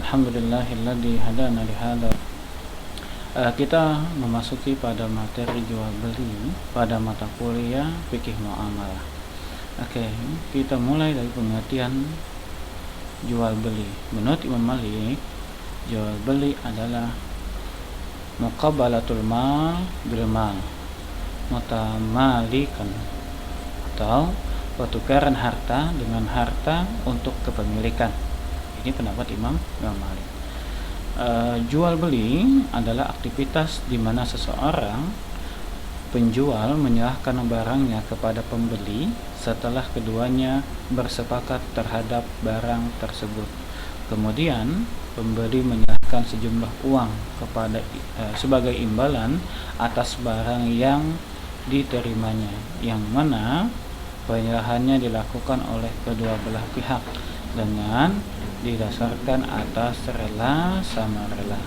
Alhamdulillahilladzi hadana li hada. Kita memasuki pada materi jual beli pada mata kuliah fikih muamalah. Kita mulai dari pengertian jual beli. Menurut Imam Malik, jual beli adalah muqabalatul mal bil mal, mutamalikan, atau pertukaran harta dengan harta untuk kepemilikan. Ini pendapat Imam Malik. Jual beli adalah aktivitas di mana seseorang penjual menyerahkan barangnya kepada pembeli setelah keduanya bersepakat terhadap barang tersebut. Kemudian pembeli menyerahkan sejumlah uang kepada sebagai imbalan atas barang yang diterimanya, yang mana penyerahannya dilakukan oleh kedua belah pihak dengan didasarkan atas rela sama rela.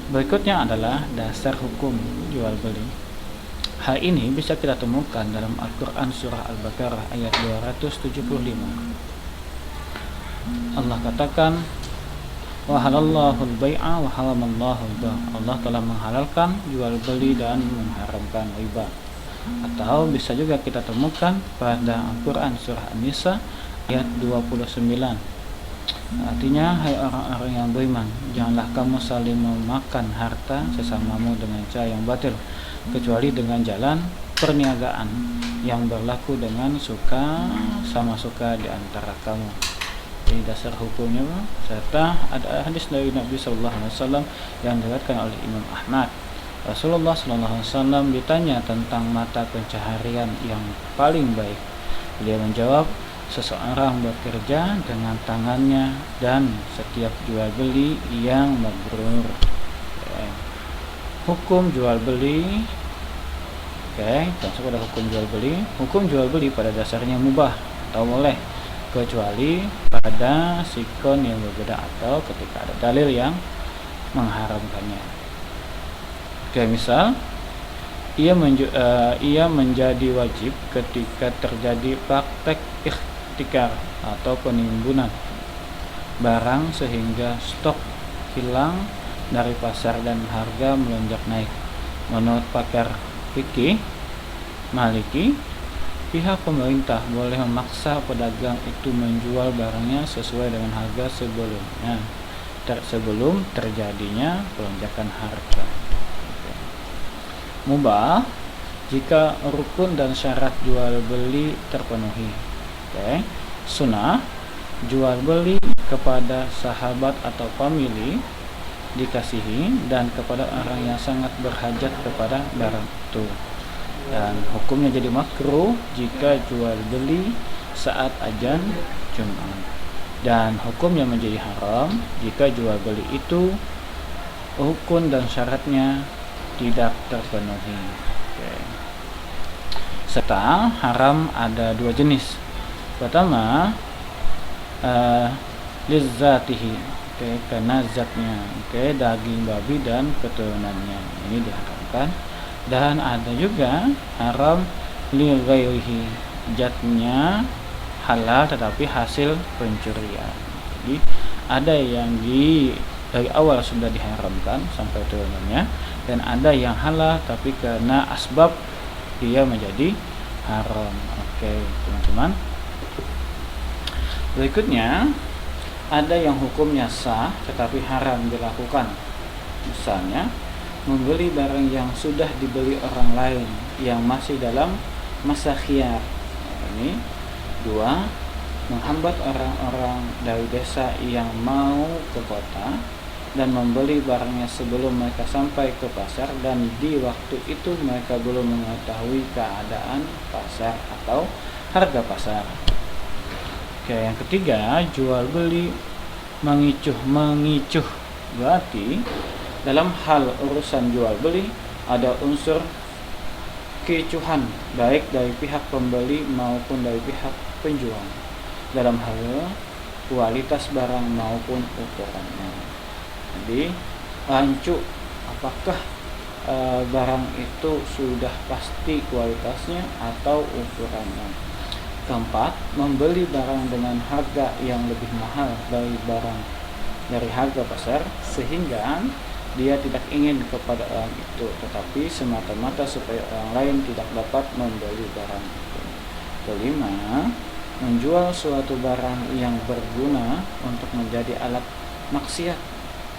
Berikutnya adalah dasar hukum jual beli. Hal ini bisa kita temukan dalam Al-Quran surah Al-Baqarah ayat 275. Allah katakan, wa halallahu al-bai'a wa haramallahu riba. Allah telah menghalalkan jual beli dan mengharamkan riba. Atau bisa juga kita temukan pada Al-Quran surah An-Nisa ayat 29. Artinya, hai orang-orang yang beriman, janganlah kamu saling memakan harta sesamamu dengan cara yang batil, kecuali dengan jalan perniagaan yang berlaku dengan suka sama suka di antara kamu. Ini dasar hukumnya, serta ada hadis dari Nabi SAW yang diriwayatkan oleh Imam Ahmad. Rasulullah SAW ditanya tentang mata pencaharian yang paling baik. Beliau menjawab, seseorang bekerja dengan tangannya dan setiap jual beli yang mabrur. Hukum jual beli. Masuk pada hukum jual beli. Hukum jual beli pada dasarnya mubah atau boleh, kecuali pada sikon yang berbeda atau ketika ada dalil yang mengharamkannya. Misal ia menjadi wajib ketika terjadi praktek ihtikar atau penimbunan barang sehingga stok hilang dari pasar dan harga melonjak naik. Menurut pakar fikih Maliki, pihak pemerintah boleh memaksa pedagang itu menjual barangnya sesuai dengan harga sebelumnya, sebelum terjadinya pelonjakan harga. Mubah jika rukun dan syarat jual beli terpenuhi. Sunnah, jual beli kepada sahabat atau famili dikasihi dan kepada orang yang sangat berhajat kepada barang itu. Dan hukumnya jadi makruh jika jual beli saat azan Jumat. Dan hukumnya menjadi haram jika jual beli itu rukun dan syaratnya tidak terpenuhi. Serta haram ada dua jenis. Pertama, lizzatihi, karena zatnya, daging babi dan keturunannya, ini diharamkan. Dan ada juga haram li ghairihi, zatnya halal tetapi hasil pencurian. Jadi ada yang dari awal sudah diharamkan sampai turunannya, dan ada yang halal tapi karena asbab dia menjadi haram. Teman-teman. Berikutnya, ada yang hukumnya sah tetapi haram dilakukan. Misalnya, membeli barang yang sudah dibeli orang lain yang masih dalam masa khiyar. Ini dua, menghambat orang-orang dari desa yang mau ke kota dan membeli barangnya sebelum mereka sampai ke pasar, dan di waktu itu mereka belum mengetahui keadaan pasar atau harga pasar. Yang ketiga, jual beli mengicuh. Berarti dalam hal urusan jual beli ada unsur keicuhan baik dari pihak pembeli maupun dari pihak penjual dalam hal kualitas barang maupun ukurannya. Jadi rancu, apakah barang itu sudah pasti kualitasnya atau ukurannya. Keempat, membeli barang dengan harga yang lebih mahal dari harga pasar, sehingga dia tidak ingin kepada orang itu, tetapi semata-mata supaya orang lain tidak dapat membeli barang itu. Kelima, menjual suatu barang yang berguna untuk menjadi alat maksiat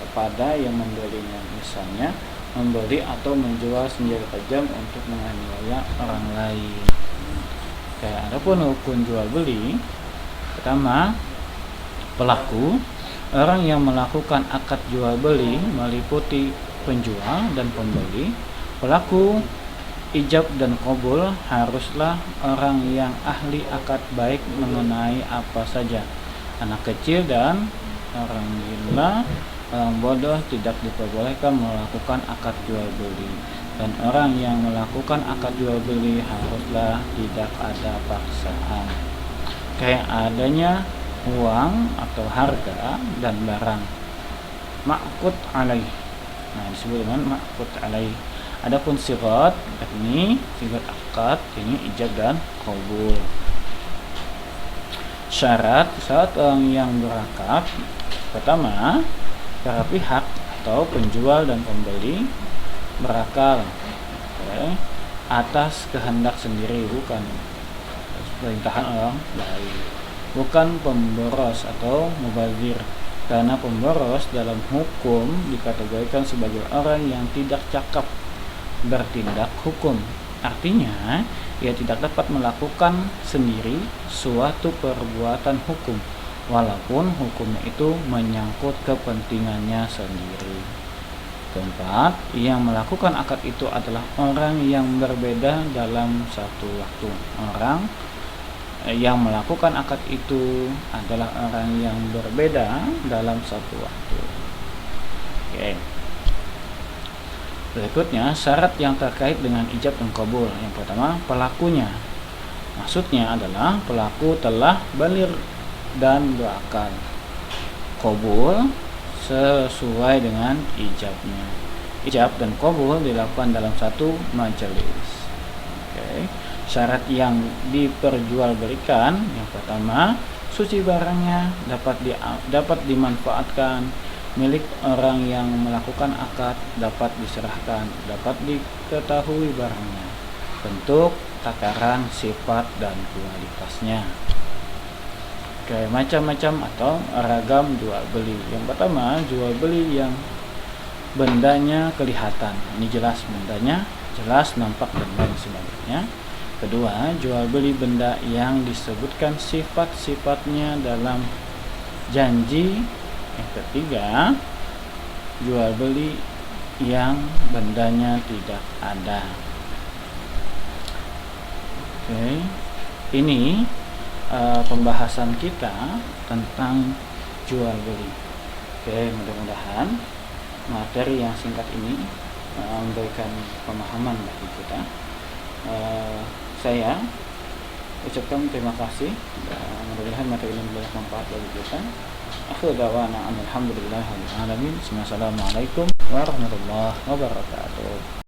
kepada yang membelinya, misalnya membeli atau menjual senjata tajam untuk menganiaya orang lain. Adapun hukum jual beli, pertama, pelaku, orang yang melakukan akad jual beli meliputi penjual dan pembeli. Pelaku ijab dan qabul haruslah orang yang ahli akad, baik mengenai apa saja. Anak kecil dan orang gila, orang bodoh tidak diperbolehkan melakukan akad jual beli. Dan orang yang melakukan akad jual beli haruslah tidak ada paksaan, kayak adanya uang atau harga dan barang ma'qud alaih. Nah, disebut dengan ma'qud alaih. Adapun sigat, ini sigat akad, ini ijab dan qabul. Syarat orang yang berakad, pertama, para pihak atau penjual dan pembeli berakal atas kehendak sendiri, bukan perintahan orang lain, bukan pemboros atau mubazir, karena pemboros dalam hukum dikategorikan sebagai orang yang tidak cakap bertindak hukum. Artinya, ia tidak dapat melakukan sendiri suatu perbuatan hukum, walaupun hukumnya itu menyangkut kepentingannya sendiri. Keempat, yang melakukan akad itu adalah orang yang berbeda dalam satu waktu. Orang yang melakukan akad itu adalah orang yang berbeda dalam satu waktu. Oke. Berikutnya, syarat yang terkait dengan ijab dan qabul. Yang pertama, pelakunya. Maksudnya adalah pelaku telah baligh dan berakal. Qabul sesuai dengan ijabnya. Ijab dan qabul dilakukan dalam satu majelis. Oke. Syarat yang diperjualbelikan, yang pertama, suci barangnya, dapat dimanfaatkan, milik orang yang melakukan akad, dapat diserahkan, dapat diketahui barangnya, bentuk, takaran, sifat, dan kualitasnya. Oke, macam-macam atau ragam jual beli. Yang pertama, jual beli yang bendanya kelihatan. Ini jelas bendanya, jelas nampak dan lain sebagainya. Kedua, jual beli benda yang disebutkan sifat-sifatnya dalam janji. Yang ketiga, jual beli yang bendanya tidak ada. Oke, ini pembahasan kita tentang jual beli. Oke, mudah-mudahan materi yang singkat ini memberikan pemahaman bagi kita. Saya ucapkan terima kasih dan mudah-mudahan materi ini bermanfaat bagi kita. Akhir dawana alhamdulillahirabbil alamin. Wassalamualaikum warahmatullahi wabarakatuh.